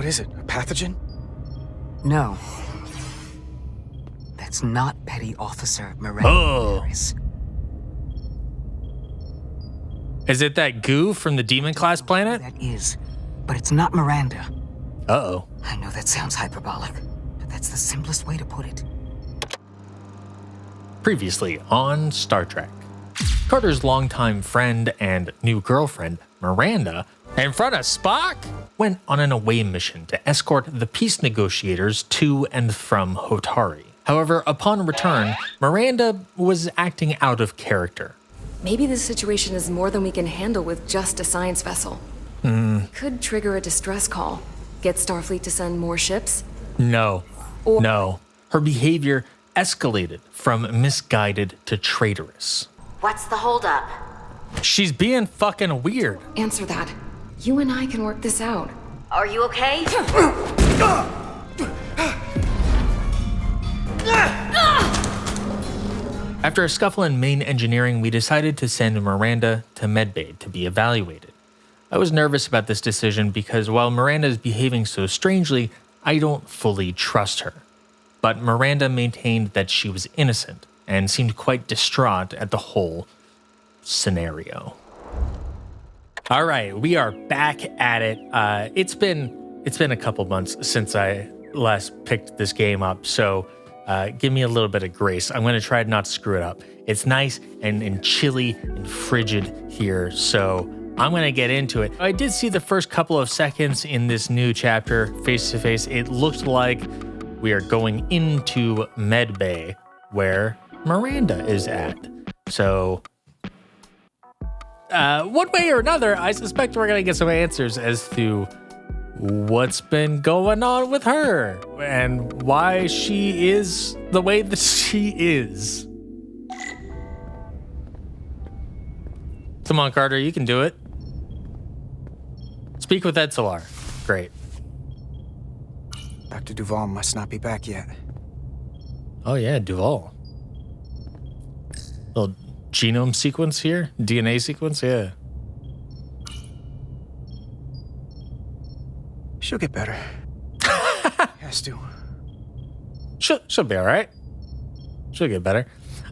What is it, a pathogen? No. That's not Petty Officer Miranda. Oh. Is it that goo from the Demon Class planet? That is, but it's not Miranda. Uh-oh. I know that sounds hyperbolic, but that's the simplest way to put it. Previously on Star Trek, Carter's longtime friend and new girlfriend, Miranda, in front of Spock, went on an away mission to escort the peace negotiators to and from Hotari. However, upon return, Miranda was acting out of character. Maybe this situation is more than we can handle with just a science vessel. Could trigger a distress call. Get Starfleet to send more ships? No. Or- No. Her behavior escalated from misguided to traitorous. What's the holdup? She's being fucking weird. Answer that. You and I can work this out. Are you okay? After a scuffle in main engineering, we decided to send Miranda to medbay to be evaluated. I was nervous about this decision because while Miranda is behaving so strangely, I don't fully trust her. But Miranda maintained that she was innocent and seemed quite distraught at the whole scenario. All right, we are back at it. It's been a couple months since I last picked this game up, so give me a little bit of grace. I'm going to try not to screw it up. It's nice and chilly and frigid here, so I'm going to get into it. I did see the first couple of seconds in this new chapter, face-to-face. It looked like we are going into medbay, where Miranda is at. So, one way or another, I suspect we're going to get some answers as to what's been going on with her and why she is the way that she is. Come on, Carter, you can do it. Speak with Etzelar. Great. Dr. Duval must not be back yet. Oh yeah, Duval. Little genome sequence here? DNA sequence? Yeah. She'll get better. Has to. She'll be all right. She'll get better.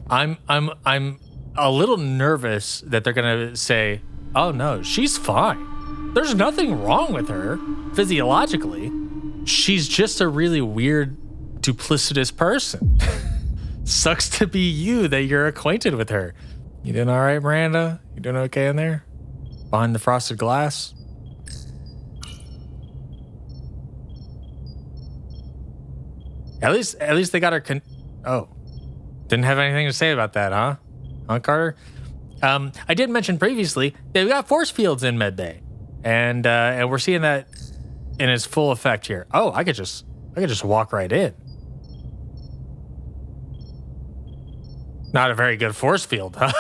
I'm a little nervous that they're gonna say, "Oh no, she's fine. There's nothing wrong with her physiologically. She's just a really weird, duplicitous person." Sucks to be you that you're acquainted with her. You doing all right, Miranda? You doing okay in there? Behind the frosted glass? At least they got her oh. Didn't have anything to say about that, huh? Huh, Carter? I did mention previously that we got force fields in medbay. And we're seeing that in its full effect here. Oh, I could just walk right in. Not a very good force field, huh?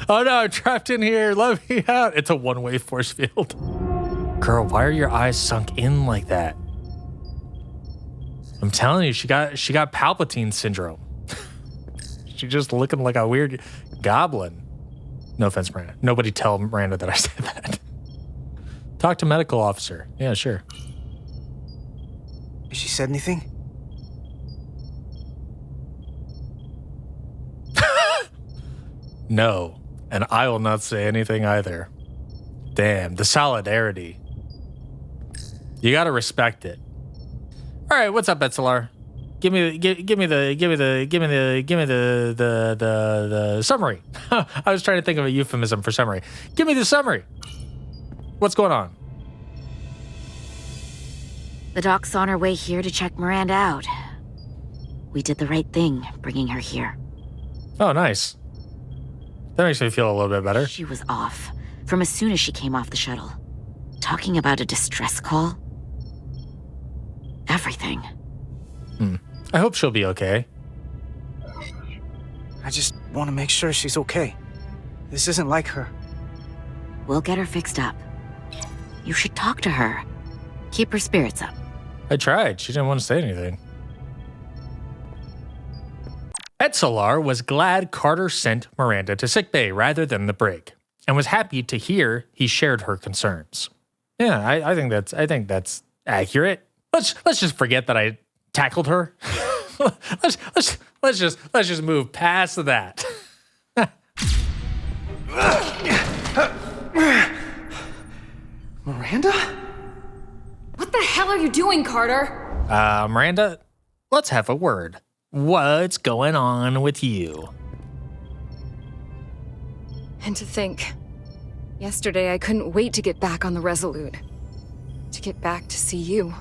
Oh no, I'm trapped in here. Let me out. It's a one-way force field. Girl, why are your eyes sunk in like that? I'm telling you, she got Palpatine syndrome. She's just looking like a weird goblin. No offense, Miranda. Nobody tell Miranda that I said that. Talk to medical officer. Yeah, sure. Has she said anything? No, and I will not say anything either. Damn, the solidarity. You gotta respect it. All right, what's up, Etzelar? Give me the summary. I was trying to think of a euphemism for summary. Give me the summary. What's going on? The doc's on her way here to check Miranda out. We did the right thing, bringing her here. Oh, nice. That makes me feel a little bit better. She was off from as soon as she came off the shuttle. Talking about a distress call. Everything. I hope she'll be okay. I just want to make sure she's okay. This isn't like her. We'll get her fixed up. You should talk to her. Keep her spirits up. I tried. She didn't want to say anything. Etzelar was glad Carter sent Miranda to sickbay rather than the brig, and was happy to hear he shared her concerns. Yeah, I think that's accurate. Let's just forget that I tackled her. let's just move past that. Miranda? What the hell are you doing, Carter? Miranda, let's have a word. What's going on with you? And to think, yesterday I couldn't wait to get back on the Resolute. To get back to see you.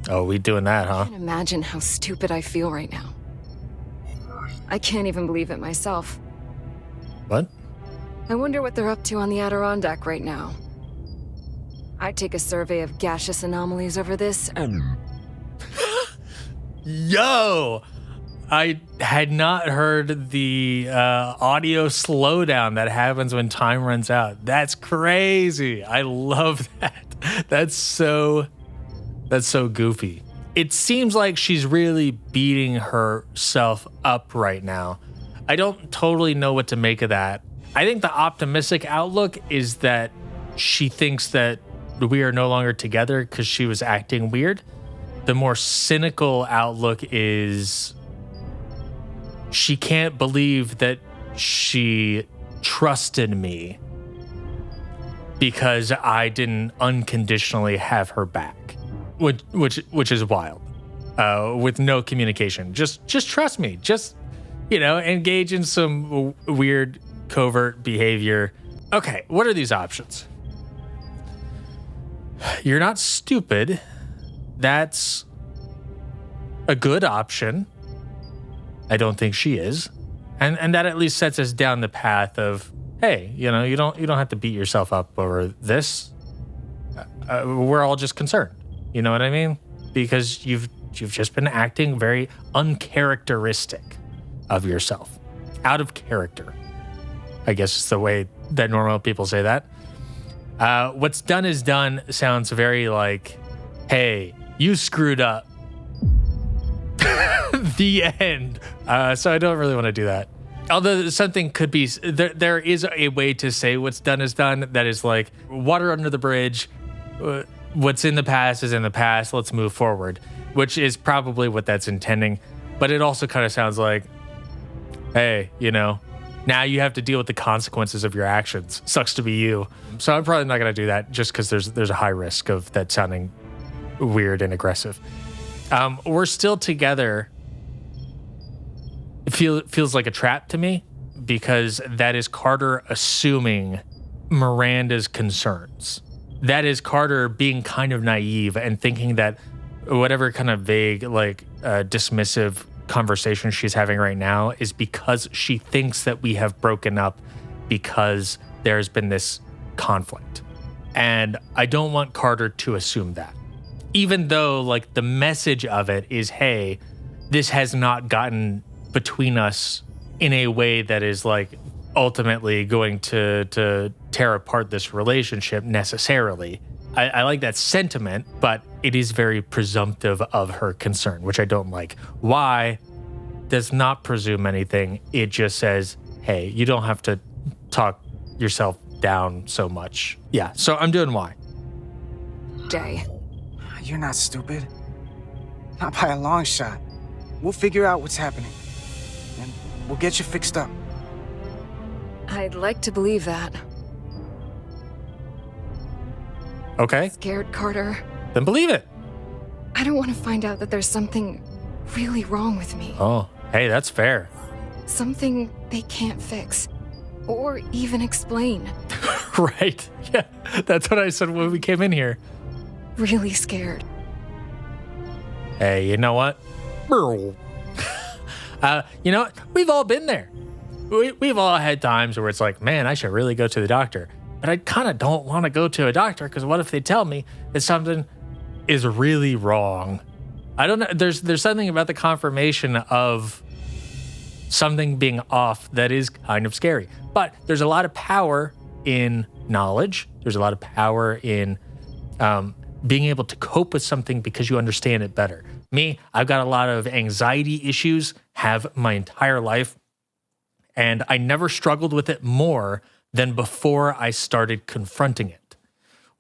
Oh, we doing that, huh? I can't imagine how stupid I feel right now. I can't even believe it myself. What? I wonder what they're up to on the Adirondack right now. I'd take a survey of gaseous anomalies over this. Yo! I had not heard the audio slowdown that happens when time runs out. That's crazy. I love that. That's so goofy. It seems like she's really beating herself up right now. I don't totally know what to make of that. I think the optimistic outlook is that she thinks that we are no longer together because she was acting weird. The more cynical outlook is she can't believe that she trusted me because I didn't unconditionally have her back, which is wild. With no communication, just trust me. Just engage in some weird covert behavior. Okay, what are these options? You're not stupid. That's a good option. I don't think she is. And that at least sets us down the path of, hey, you don't have to beat yourself up over this. We're all just concerned. You know what I mean? Because you've just been acting very uncharacteristic of yourself. Out of character. I guess it's the way that normal people say that. What's done is done sounds very like, hey, you screwed up. The end. So I don't really want to do that. Although something could be, there is a way to say what's done is done. That is like water under the bridge. What's in the past is in the past. Let's move forward, which is probably what that's intending. But it also kind of sounds like, hey, now you have to deal with the consequences of your actions. Sucks to be you. So I'm probably not going to do that just because there's a high risk of that sounding weird and aggressive. We're still together. It feels like a trap to me because that is Carter assuming Miranda's concerns. That is Carter being kind of naive and thinking that whatever kind of vague, dismissive conversation she's having right now is because she thinks that we have broken up because there's been this conflict. And I don't want Carter to assume that. Even though the message of it is, hey, this has not gotten between us in a way that is ultimately going to tear apart this relationship necessarily. I like that sentiment, but it is very presumptive of her concern, which I don't like. Why does not presume anything. It just says, hey, you don't have to talk yourself down so much. Yeah, so I'm doing why. Day. You're not stupid. Not by a long shot. We'll figure out what's happening. And we'll get you fixed up. I'd like to believe that. Okay. Scared, Carter. Then believe it. I don't want to find out that there's something really wrong with me. Oh, hey, that's fair. Something they can't fix. Or even explain. Right. Yeah, that's what I said when we came in here. Really scared. Hey, you know what? You know what? We've all been there. We've all had times where it's like, man, I should really go to the doctor. But I kind of don't want to go to a doctor because what if they tell me that something is really wrong? I don't know. There's something about the confirmation of something being off that is kind of scary. But there's a lot of power in knowledge. There's a lot of power in being able to cope with something because you understand it better. Me, I've got a lot of anxiety issues, have my entire life, and I never struggled with it more than before I started confronting it.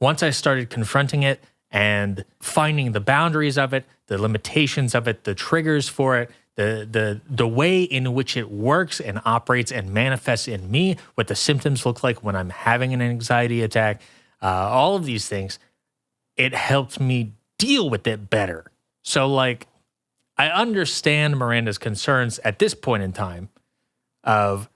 once I started confronting it and finding the boundaries of it, the limitations of it, the triggers for it, the way in which it works and operates and manifests in me, what the symptoms look like when I'm having an anxiety attack, all of these things, it helped me deal with it better. So like, I understand Miranda's concerns at this point in time of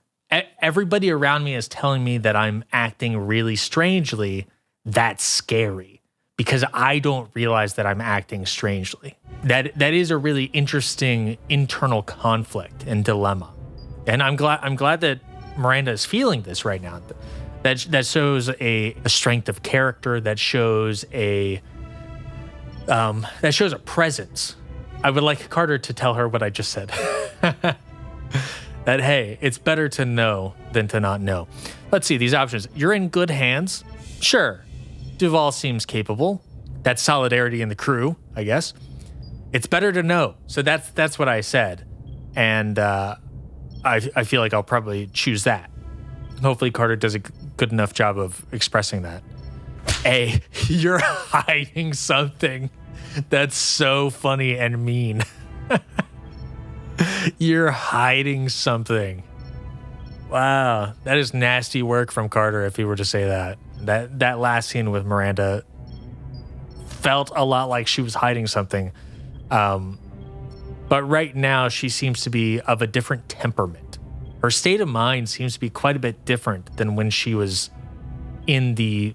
everybody around me is telling me that I'm acting really strangely. That's scary because I don't realize that I'm acting strangely. That is a really interesting internal conflict and dilemma. And I'm glad that Miranda is feeling this right now. That shows a strength of character, that shows a presence. I would like Carter to tell her what I just said. That, hey, it's better to know than to not know. Let's see, these options. You're in good hands. Sure. Duval seems capable. That's solidarity in the crew, I guess. It's better to know. So that's what I said. And I feel like I'll probably choose that. Hopefully Carter does a good enough job of expressing that. A, you're hiding something. That's so funny and mean. You're hiding something. Wow, that is nasty work from Carter if he were to say that. That last scene with Miranda felt a lot like she was hiding something. But right now she seems to be of a different temperament. Her state of mind seems to be quite a bit different than when she was in the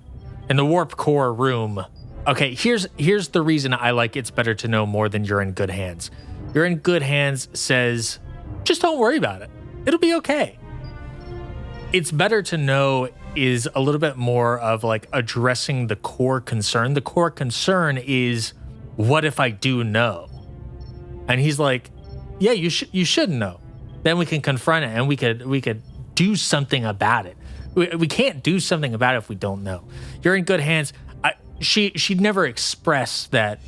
warp core room. Okay, here's the reason I like It's Better to Know more than You're in Good Hands. You're in Good Hands says, just don't worry about it. It'll be okay. It's Better to Know is a little bit more of like addressing the core concern. The core concern is, what if I do know? And he's like, yeah, you should know. Then we can confront it and we could do something about it. We can't do something about it if we don't know. You're in good hands. She'd never expressed that,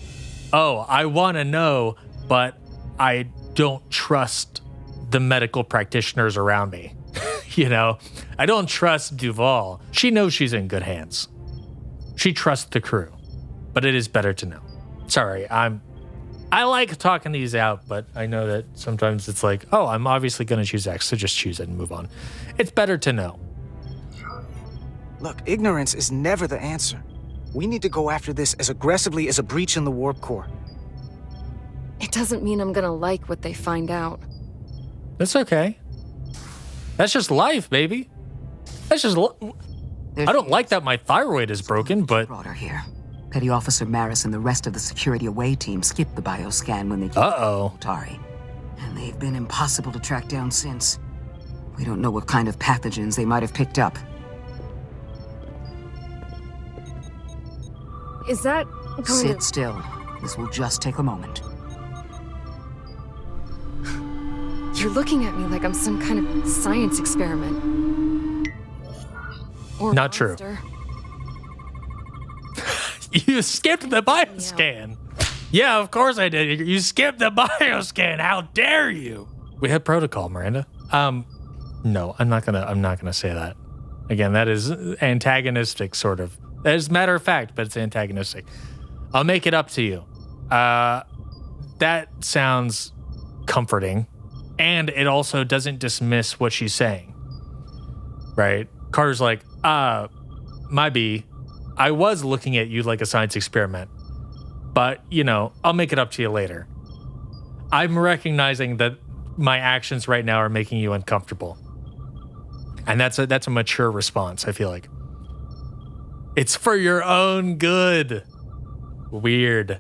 oh, I want to know, but I don't trust the medical practitioners around me. You know, I don't trust Duval. She knows she's in good hands. She trusts the crew, but it is better to know. Sorry, I like talking these out, but I know that sometimes it's like, oh, I'm obviously going to choose X, so just choose it and move on. It's better to know. Look, ignorance is never the answer. We need to go after this as aggressively as a breach in the warp core. It doesn't mean I'm gonna like what they find out. That's okay. That's just life, baby. That's just. I don't like that my thyroid is broken, but. Brought her here. Petty Officer Maris and the rest of the security away team skipped the bioscan when they came to Otari. And they've been impossible to track down since. We don't know what kind of pathogens they might have picked up. Is that going Sit to... still. This will just take a moment. You're looking at me like I'm some kind of science experiment. Or not true. monster. You skipped the bioscan. Yeah, of course I did. You skipped the bioscan. How dare you? We had protocol, Miranda. No, I'm not gonna say that. Again, that is antagonistic, sort of. That is matter of fact, but it's antagonistic. I'll make it up to you. That sounds comforting, and it also doesn't dismiss what she's saying. Right? Carter's like, my B, I was looking at you like a science experiment, but, you know, I'll make it up to you later. I'm recognizing that my actions right now are making you uncomfortable. And that's a mature response, I feel like. It's for your own good. Weird.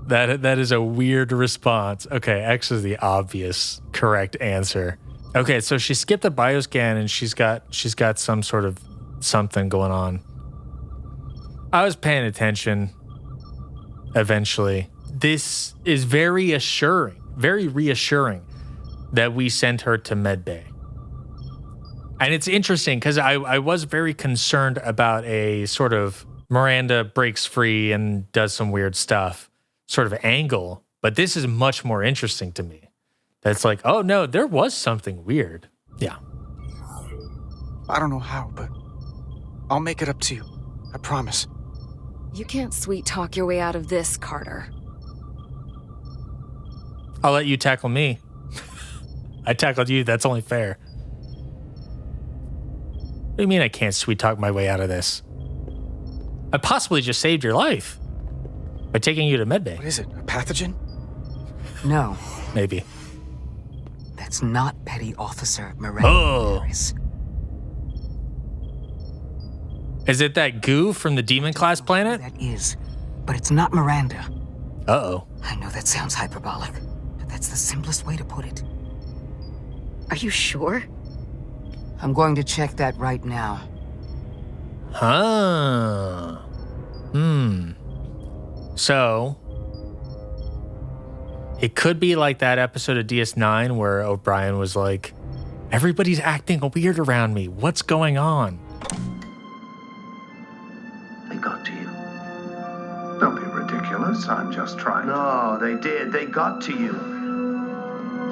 That is a weird response. Okay, X is the obvious correct answer. Okay, so she skipped the bioscan and she's got some sort of something going on. I was paying attention eventually. This is very reassuring that we sent her to medbay. And it's interesting because I was very concerned about a sort of Miranda breaks free and does some weird stuff sort of angle, but this is much more interesting to me. That's like, oh no, there was something weird. Yeah. I don't know how, but I'll make it up to you. I promise. You can't sweet talk your way out of this, Carter. I'll let you tackle me. I tackled you, that's only fair. What do you mean I can't sweet talk my way out of this? I possibly just saved your life by taking you to medbay. What is it, a pathogen? No, Maybe. that's not Petty Officer Miranda Harris. Is it that goo from the demon class planet? That is, but it's not Miranda. Uh-oh. I know that sounds hyperbolic, but that's the simplest way to put it. Are you sure? I'm going to check that right now. Huh. So, it could be like that episode of DS9 where O'Brien was like, everybody's acting weird around me. What's going on? They got to you. Don't be ridiculous. I'm just trying. No, they did. They got to you.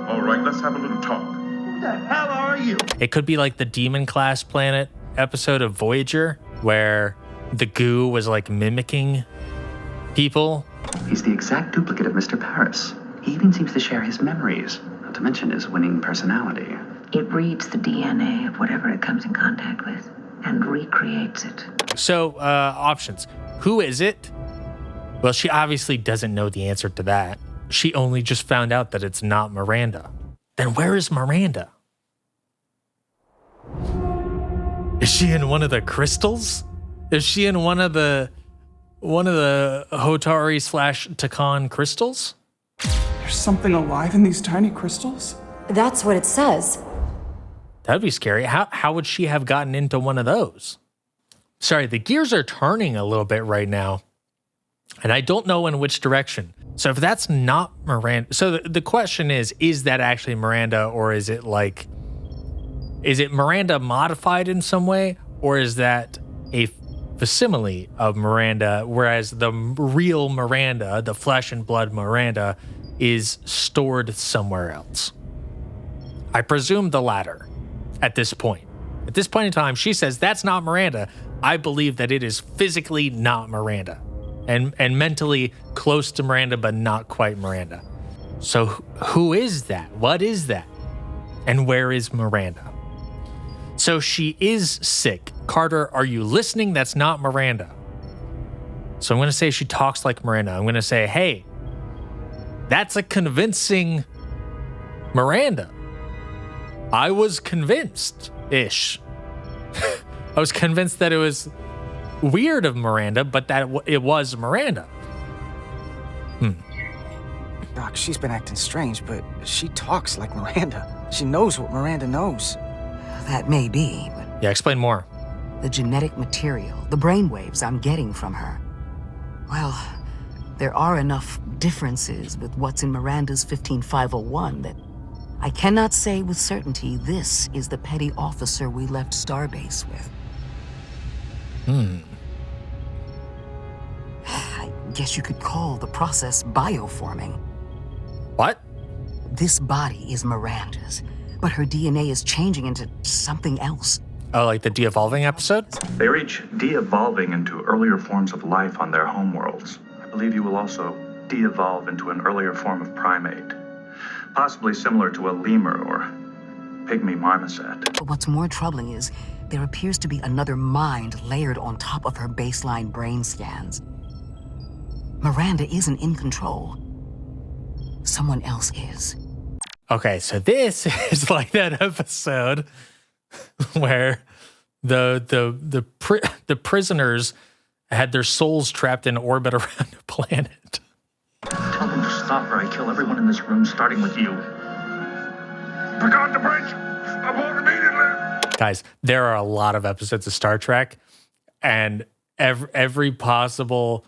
All right, let's have a little talk. Who the hell are you? It could be like the demon class planet episode of Voyager where the goo was like mimicking people. He's the exact duplicate of Mr. Paris. He even seems to share his memories, not to mention his winning personality. It reads the DNA of whatever it comes in contact with and recreates it. So, options. Who is it? Well, she obviously doesn't know the answer to that. She only just found out that it's not Miranda. Then where is Miranda? Is she in one of the crystals? Is she in one of the Hotari/Takan crystals? There's something alive in these tiny crystals? That's what it says. That'd be scary. How would she have gotten into one of those? Sorry, the gears are turning a little bit right now. And I don't know in which direction. So if that's not Miranda, so the question is that actually Miranda, or is it Miranda modified in some way, or is that a facsimile of Miranda, whereas the real Miranda, the flesh and blood Miranda, is stored somewhere else? I presume the latter at this point. At this point in time, she says that's not Miranda. I believe that it is physically not Miranda. And mentally close to Miranda, but not quite Miranda. So who is that? What is that? And where is Miranda? So she is sick. Carter, are you listening? That's not Miranda. So I'm going to say she talks like Miranda. I'm going to say, hey, that's a convincing Miranda. I was convinced-ish. I was convinced that it was weird of Miranda, but that it was Miranda. Doc, she's been acting strange, but she talks like Miranda. She knows what Miranda knows. That may be, but Yeah, explain more. the genetic material, the brainwaves I'm getting from her, well, there are enough differences with what's in Miranda's 15501 that I cannot say with certainty this is the petty officer we left Starbase with. I guess you could call the process bioforming. What? This body is Miranda's, but her DNA is changing into something else. Oh, like the de-evolving episode? They're each de-evolving into earlier forms of life on their homeworlds. I believe you will also de-evolve into an earlier form of primate, possibly similar to a lemur or pygmy marmoset. But what's more troubling is there appears to be another mind layered on top of her baseline brain scans. Miranda isn't in control. Someone else is. Okay, so this is like that episode where the prisoners had their souls trapped in orbit around a planet. Tell them to stop or I kill everyone in this room, starting with you. Pick out the bridge! Abort immediately! Guys, there are a lot of episodes of Star Trek, and every possible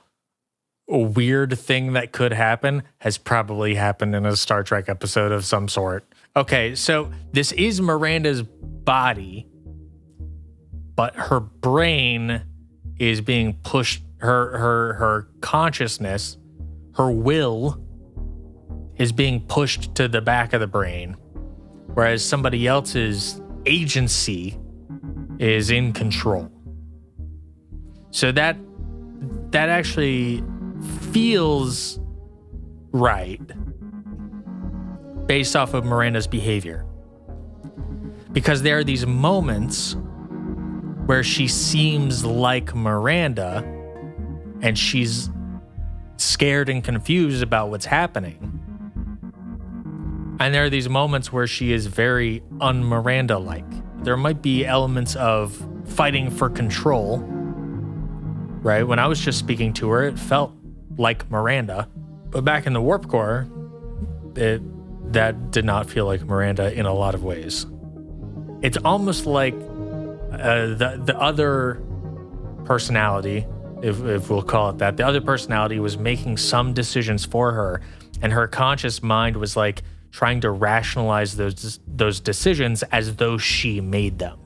weird thing that could happen has probably happened in a Star Trek episode of some sort. Okay, so this is Miranda's body, but her brain is being pushed, her consciousness, her will is being pushed to the back of the brain, whereas somebody else's agency is in control. So that that actually feels right based off of Miranda's behavior. Because there are these moments where she seems like Miranda and she's scared and confused about what's happening. And there are these moments where she is very un-Miranda-like. There might be elements of fighting for control, right? When I was just speaking to her, it felt like Miranda. But back in the warp core, that did not feel like Miranda in a lot of ways. It's almost like the other personality, if we'll call it that, the other personality was making some decisions for her, and her conscious mind was like trying to rationalize those decisions as though she made them,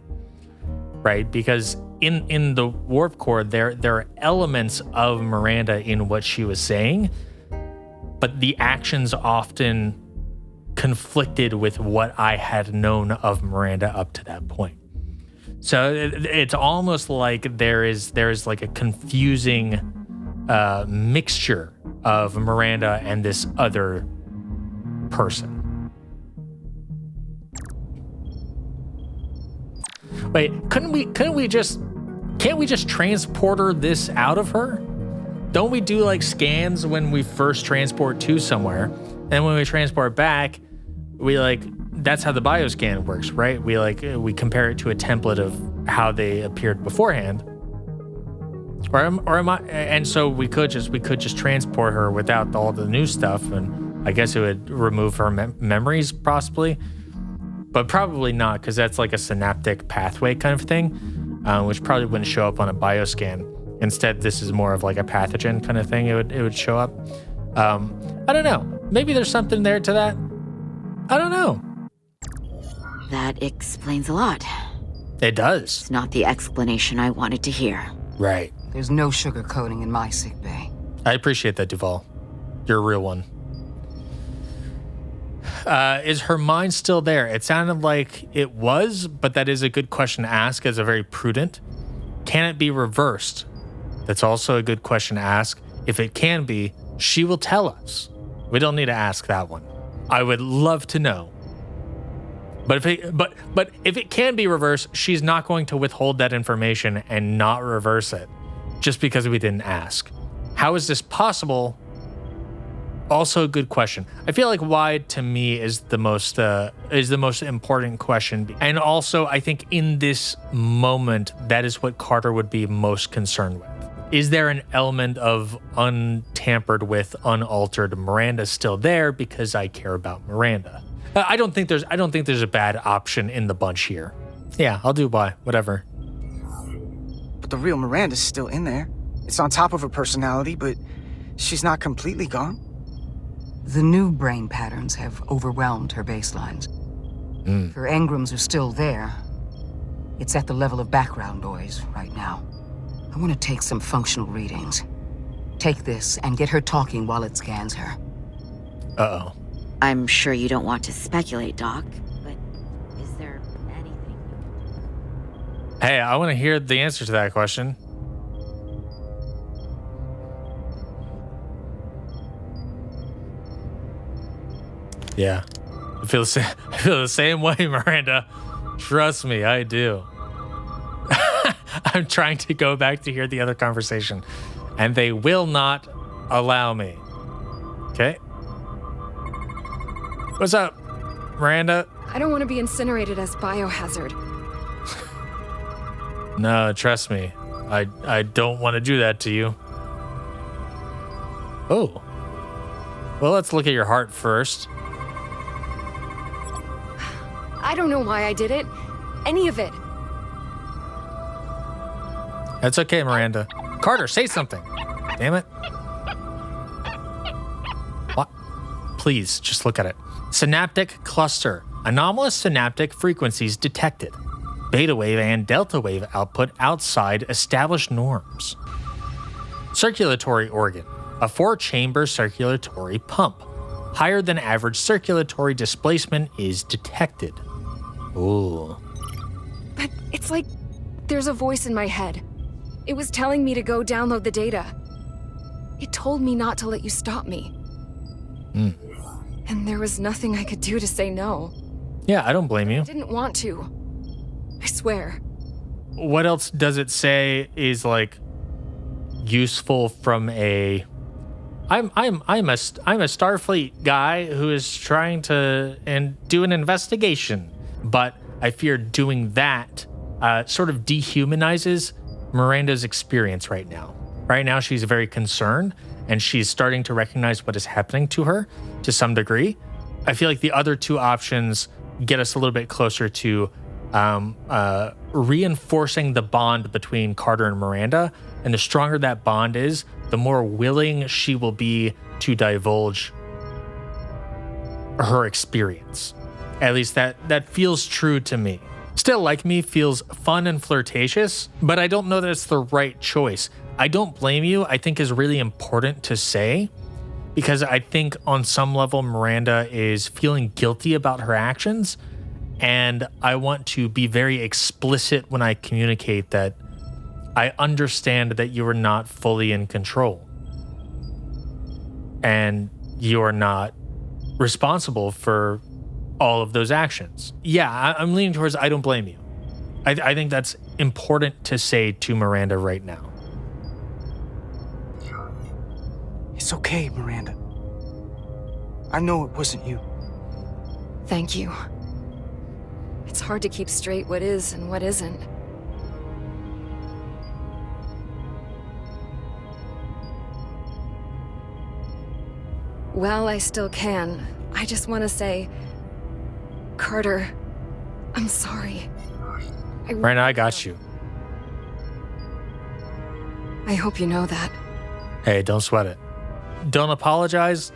right? Because in the warp core, there are elements of Miranda in what she was saying, but the actions often conflicted with what I had known of Miranda up to that point. So it's almost like there is like a confusing mixture of Miranda and this other person. Wait, can't we just transporter this out of her? Don't we do like scans when we first transport to somewhere? And when we transport back, that's how the bioscan works, right? We compare it to a template of how they appeared beforehand. And so we could just transport her without all the new stuff, and I guess it would remove her memories possibly, but probably not, because that's like a synaptic pathway kind of thing, which probably wouldn't show up on a bioscan. Instead, this is more of like a pathogen kind of thing. It would show up. I don't know. Maybe there's something there to that. I don't know. That explains a lot. It does. It's not the explanation I wanted to hear. Right. There's no sugarcoating in my sickbay. I appreciate that, Duval. You're a real one. Is her mind still there? It sounded like it was, but that is a good question to ask as a very prudent. Can it be reversed? That's also a good question to ask. If it can be, she will tell us. We don't need to ask that one. I would love to know. But if it can be reversed, she's not going to withhold that information and not reverse it just because we didn't ask. How is this possible? Also a good question. I feel like why to me is the most important question. And also I think in this moment, that is what Carter would be most concerned with. Is there an element of untampered with, unaltered Miranda still there because I care about Miranda? I don't think there's a bad option in the bunch here. Yeah, I'll do Y, whatever. But the real Miranda's still in there. It's on top of her personality, but she's not completely gone. The new brain patterns have overwhelmed her baselines. Her engrams are still there. It's at the level of background noise right now. I want to take some functional readings. Take this and get her talking while it scans her. Uh-oh. I'm sure you don't want to speculate, Doc, but is there anything? Hey, I want to hear the answer to that question. Yeah. I feel the same way, Miranda. Trust me, I do. I'm trying to go back to hear the other conversation, and they will not allow me. Okay. What's up, Miranda? I don't want to be incinerated as biohazard. No, trust me. I don't want to do that to you. Oh. Well, let's look at your heart first. I don't know why I did it. Any of it. That's okay, Miranda. Carter, say something. Damn it. What? Please, just look at it. Synaptic cluster. Anomalous synaptic frequencies detected. Beta wave and delta wave output outside established norms. Circulatory organ. A 4-chamber circulatory pump. Higher than average circulatory displacement is detected. Ooh. But it's like there's a voice in my head. It was telling me to go download the data. It told me not to let you stop me. And there was nothing I could do to say no. Yeah, I don't blame you. I didn't want to. I swear. What else does it say is like useful from a I'm a Starfleet guy who is trying to do an investigation, but I fear doing that sort of dehumanizes Miranda's experience right now. Right now, she's very concerned, and she's starting to recognize what is happening to her to some degree. I feel like the other two options get us a little bit closer to reinforcing the bond between Carter and Miranda. And the stronger that bond is, the more willing she will be to divulge her experience. At least that feels true to me. Still, Like Me feels fun and flirtatious, but I don't know that it's the right choice. I don't blame you, I think is really important to say, because I think on some level Miranda is feeling guilty about her actions, and I want to be very explicit when I communicate that I understand that you are not fully in control, and you are not responsible for all of those actions. Yeah, I'm leaning towards I don't blame you. I think that's important to say to Miranda right now. It's okay, Miranda. I know it wasn't you. Thank you. It's hard to keep straight what is and what isn't. Well, I still can. I just want to say, Carter, I'm sorry. Right now, I got you. I hope you know that. Hey, don't sweat it. Don't apologize.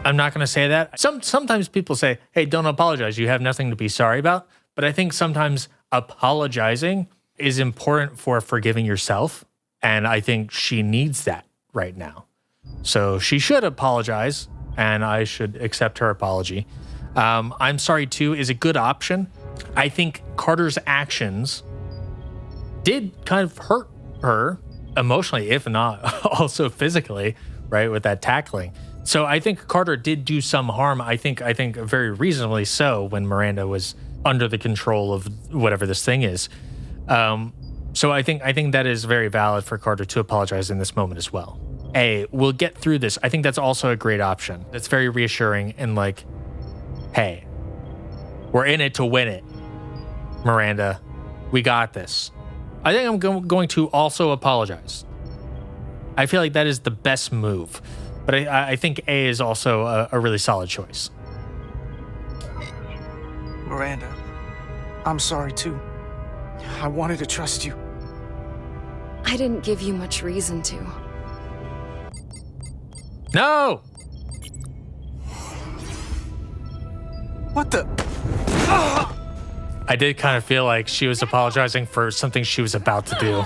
I'm not going to say that. Sometimes people say, hey, don't apologize. You have nothing to be sorry about. But I think sometimes apologizing is important for forgiving yourself. And I think she needs that right now. So she should apologize, and I should accept her apology. I'm sorry too is a good option. I think Carter's actions did kind of hurt her emotionally, if not also physically, right, with that tackling. So I think Carter did do some harm. I think very reasonably so when Miranda was under the control of whatever this thing is. So I think that is very valid for Carter to apologize in this moment as well. We'll get through this. I think that's also a great option. That's very reassuring and like, hey, we're in it to win it, Miranda. We got this. I think I'm going to also apologize. I feel like that is the best move. But I think A is also a really solid choice. Miranda, I'm sorry too. I wanted to trust you. I didn't give you much reason to. No! What the? I did kind of feel like she was apologizing for something she was about to do.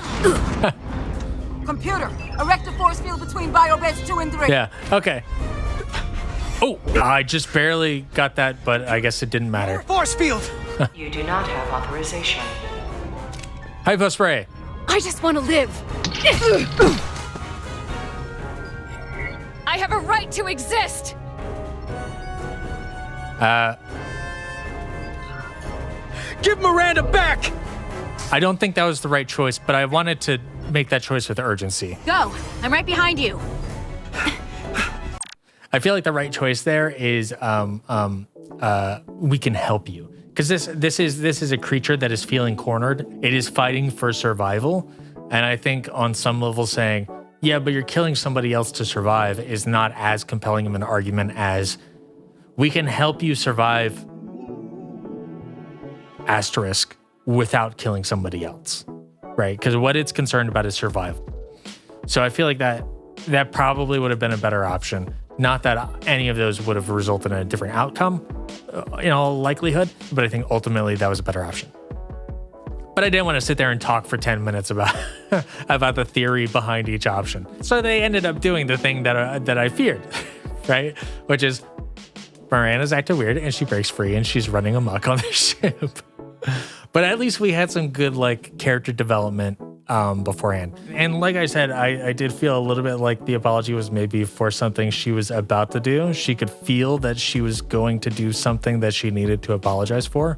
Computer, erect a force field between biobeds 2 and 3. Yeah, okay. Oh, I just barely got that, but I guess it didn't matter. Force field! You do not have authorization. Hypo spray. I just want to live. I have a right to exist. Give Miranda back! I don't think that was the right choice, but I wanted to make that choice with urgency. Go. I'm right behind you. I feel like the right choice there is we can help you. Because this is a creature that is feeling cornered. It is fighting for survival. And I think on some level saying, yeah, but you're killing somebody else to survive is not as compelling of an argument as we can help you survive asterisk without killing somebody else, right? Because what it's concerned about is survival. So I feel like that probably would have been a better option. Not that any of those would have resulted in a different outcome, in all likelihood, but I think ultimately that was a better option. But I didn't want to sit there and talk for 10 minutes about about the theory behind each option. So they ended up doing the thing that I feared, right? Which is Miranda's acting weird and she breaks free and she's running amok on the ship. But at least we had some good like character development beforehand. And like I said, I did feel a little bit like the apology was maybe for something she was about to do. She could feel that she was going to do something that she needed to apologize for.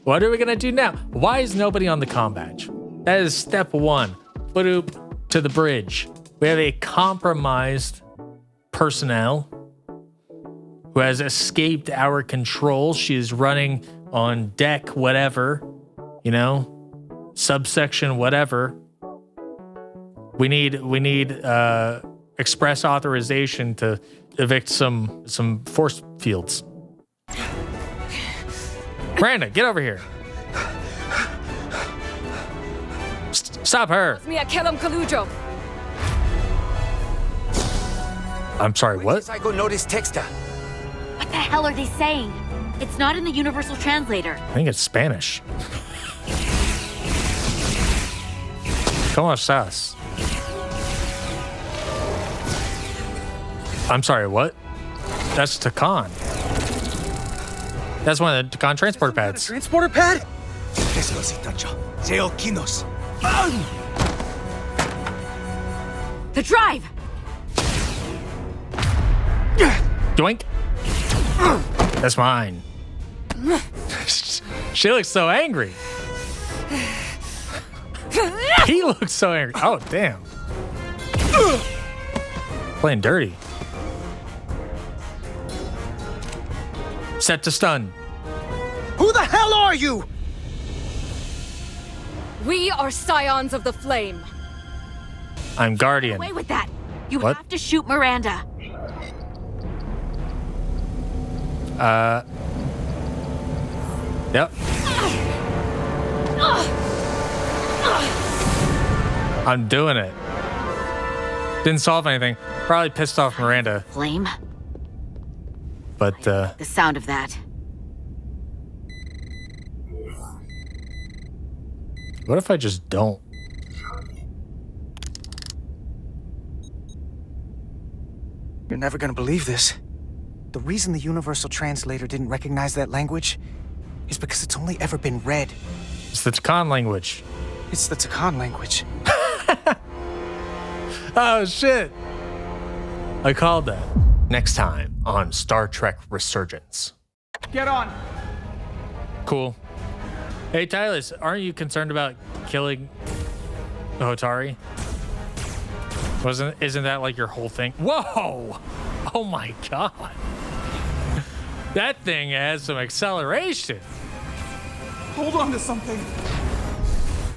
What are we going to do now? Why is nobody on the comm badge? That is step one. Bloop to the bridge. We have a compromised personnel who has escaped our control. She is running on deck, whatever, you know, subsection, whatever. We need express authorization to evict some force fields. Miranda, get over here. Stop her. I'm sorry, what? What the hell are they saying? It's not in the universal translator. I think it's Spanish. ¿Cómo estás? I'm sorry, what? That's Takan. That's one of the Takan transporter pads. Transporter pad? The drive! Doink. That's mine. She looks so angry. He looks so angry. Oh, damn. Playing dirty. Set to stun. Who the hell are you? We are Scions of the Flame. I'm Guardian. Away with that. You What? have to shoot Miranda. Yep. I'm doing it. Didn't solve anything. Probably pissed off Miranda, Flame? but The sound of that. what if I just don't? You're never gonna believe this. The reason the Universal Translator didn't recognize that language is because it's only ever been read. It's the Takan language. It's the Takan language. Oh, shit. I called that. Next time on Star Trek Resurgence. Get on. Cool. Hey, Tyler, aren't you concerned about killing Hotari? Isn't that like your whole thing? Whoa! Oh my god. That thing has some acceleration. Hold on to something.